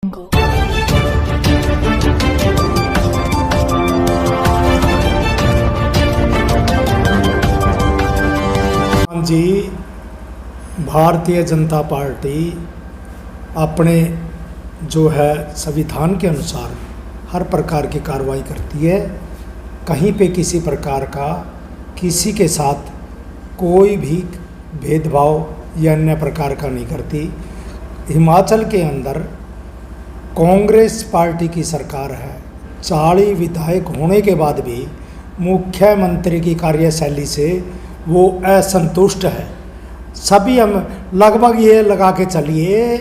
जी, Bharatiya Janata party अपने जो है संविधान के अनुसार हर प्रकार की कार्रवाई करती है। कहीं पे किसी प्रकार का किसी के साथ कोई भी भेदभाव या अन्य प्रकार का नहीं करती। हिमाचल के अंदर कांग्रेस पार्टी की सरकार है। 40 विधायक होने के बाद भी मुख्यमंत्री की कार्यशैली से वो असंतुष्ट है। सभी हम लगभग ये लगा के चलिए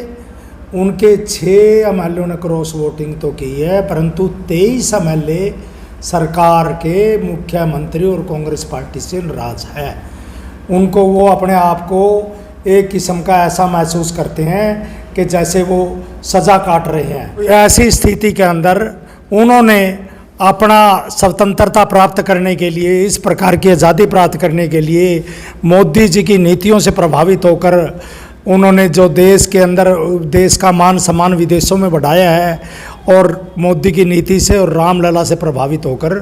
उनके 6 एमएलए ने क्रॉस वोटिंग तो की है, परंतु 23 एमएलए सरकार के मुख्यमंत्री और कांग्रेस पार्टी से नाराज है। उनको वो अपने आप को एक किस्म का ऐसा महसूस करते हैं कि जैसे वो सज़ा काट रहे हैं। ऐसी स्थिति के अंदर उन्होंने अपना स्वतंत्रता प्राप्त करने के लिए, इस प्रकार की आज़ादी प्राप्त करने के लिए मोदी जी की नीतियों से प्रभावित होकर उन्होंने जो देश के अंदर देश का मान सम्मान विदेशों में बढ़ाया है और मोदी की नीति से और रामलला से प्रभावित होकर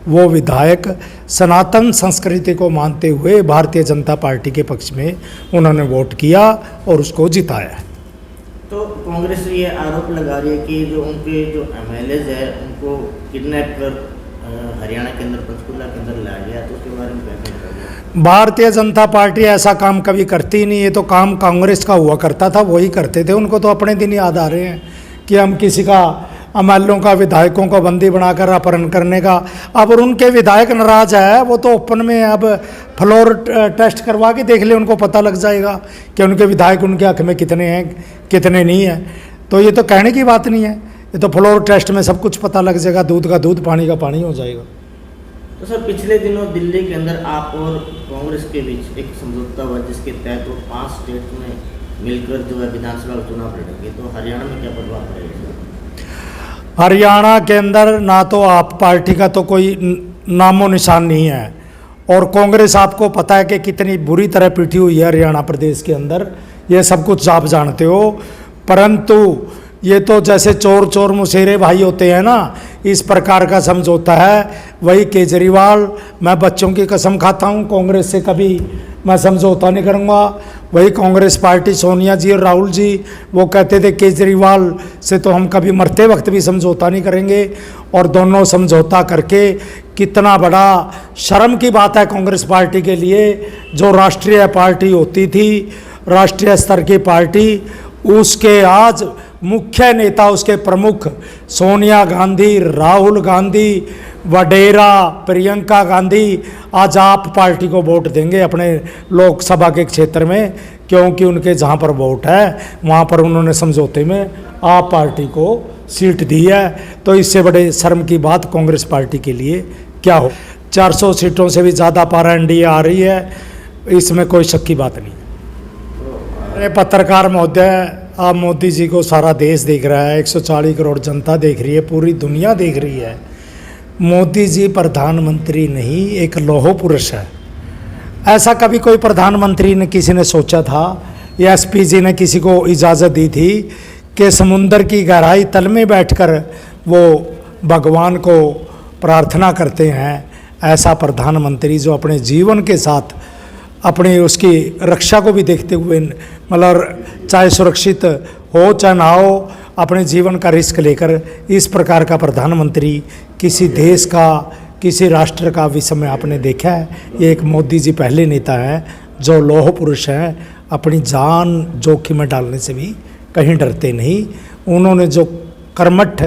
वो विधायक सनातन संस्कृति को मानते हुए भारतीय जनता पार्टी के पक्ष में उन्होंने वोट किया और उसको जिताया। तो कांग्रेस ये आरोप लगा रही है कि जो उनके जो एमएलए है उनको किडनैप कर हरियाणा के अंदर पंचकुला के अंदर लाया गया, तो उसके बारे में क्या कहना चाहिए? भारतीय जनता पार्टी ऐसा काम कभी करती नहीं। ये तो काम कांग्रेस का हुआ करता था, वही करते थे। उनको तो अपने दिन याद आ रहे हैं कि हम किसी का एमएलए का विधायकों को बंदी बनाकर अपहरण करने का। अब उनके विधायक नाराज है, वो तो ओपन में अब फ्लोर टेस्ट करवा के देख ले, उनको पता लग जाएगा कि उनके विधायक उनके हक में कितने हैं कितने नहीं हैं। तो ये तो कहने की बात नहीं है, ये तो फ्लोर टेस्ट में सब कुछ पता लग जाएगा। दूध का दूध, पानी का पानी हो जाएगा। तो सर, पिछले दिनों दिल्ली के अंदर आप और कांग्रेस के बीच एक समझौता हुआ जिसके तहत वो 5 स्टेट में मिलकर जो है विधानसभा का चुनाव लड़ेंगे, तो हरियाणा में क्या प्रभाव पड़ेगा? हरियाणा के अंदर ना तो आप पार्टी का तो कोई नामो निशान नहीं है, और कांग्रेस आपको पता है कि कितनी बुरी तरह पिटी हुई है हरियाणा प्रदेश के अंदर। ये सब कुछ आप जानते हो। परंतु ये तो जैसे चोर चोर मुसेरे भाई होते हैं ना, इस प्रकार का समझौता है। वही केजरीवाल, मैं बच्चों की कसम खाता हूँ कांग्रेस से कभी मैं समझौता नहीं करूँगा। वही कांग्रेस पार्टी, सोनिया जी और राहुल जी, वो कहते थे केजरीवाल से तो हम कभी मरते वक्त भी समझौता नहीं करेंगे। और दोनों समझौता करके कितना बड़ा शर्म की बात है कांग्रेस पार्टी के लिए। जो राष्ट्रीय पार्टी होती थी, राष्ट्रीय स्तर की पार्टी, उसके आज मुख्य नेता, उसके प्रमुख सोनिया गांधी, राहुल गांधी, वडेरा, प्रियंका गांधी आज आप पार्टी को वोट देंगे अपने लोकसभा के क्षेत्र में, क्योंकि उनके जहां पर वोट है वहां पर उन्होंने समझौते में आप पार्टी को सीट दी है। तो इससे बड़े शर्म की बात कांग्रेस पार्टी के लिए क्या हो। 400 सीटों से भी ज़्यादा पारा एनडीए आ रही है, इसमें कोई शक की बात नहीं। अरे पत्रकार महोदय, आप मोदी जी को सारा देश देख रहा है, 140 करोड़ जनता देख रही है, पूरी दुनिया देख रही है। मोदी जी प्रधानमंत्री नहीं, एक लौह पुरुष है। ऐसा कभी कोई प्रधानमंत्री ने किसी ने सोचा था, या एसपी जी ने किसी को इजाज़त दी थी कि समुंदर की गहराई तल में बैठकर वो भगवान को प्रार्थना करते हैं? ऐसा प्रधानमंत्री जो अपने जीवन के साथ अपनी उसकी रक्षा को भी देखते हुए, मतलब चाहे सुरक्षित हो चाहे ना हो, अपने जीवन का रिस्क लेकर इस प्रकार का प्रधानमंत्री किसी देश का, किसी राष्ट्र का विश्व में आपने देखा है? ये एक मोदी जी पहले नेता हैं जो लौह पुरुष हैं, अपनी जान जोखिम में डालने से भी कहीं डरते नहीं। उन्होंने जो कर्मठ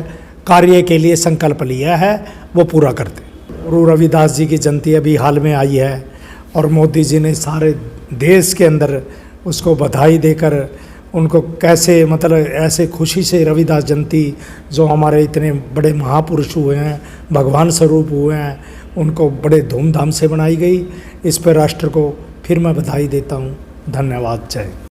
कार्य के लिए संकल्प लिया है वो पूरा करते। गुरु रविदास जी की जयंती अभी हाल में आई है और मोदी जी ने सारे देश के अंदर उसको बधाई देकर उनको कैसे, मतलब ऐसे खुशी से रविदास जयंती, जो हमारे इतने बड़े महापुरुष हुए हैं, भगवान स्वरूप हुए हैं, उनको बड़े धूमधाम से बनाई गई। इस पर राष्ट्र को फिर मैं बधाई देता हूँ। धन्यवाद। जय।